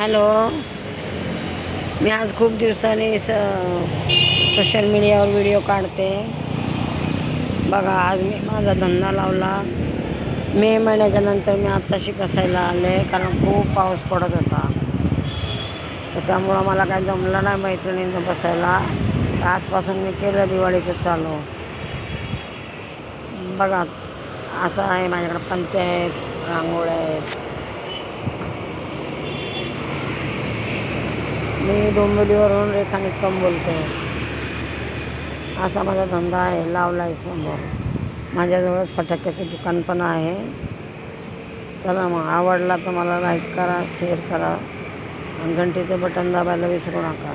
Hello. मी आज खूप दिवसांनी सोशल मीडियावर व्हिडिओ काढते. बघा, आज मी माझा धंदा लावला. मे महिन्याच्या नंतर मी आत्ताशी कसायला आले, कारण खूप पाऊस पडत होता. तर त्यामुळं मला काही जमलं नाही मैत्रिणींना बसायला. तर आजपासून मी केलं दिवाळीचं चालू. बघा, असं आहे माझ्याकडे. पंते आहेत, रांगोळ्या आहेत. मी डोंबिवलीवरून रेखा निकम बोलते. असा माझा धंदा आहे, लावला आहे समोर. माझ्याजवळच फटाक्याचं दुकान पण आहे. चला मग, आवडला तर मला लाईक करा, शेअर करा आणि घंटीचं बटन दाबायला विसरू नका.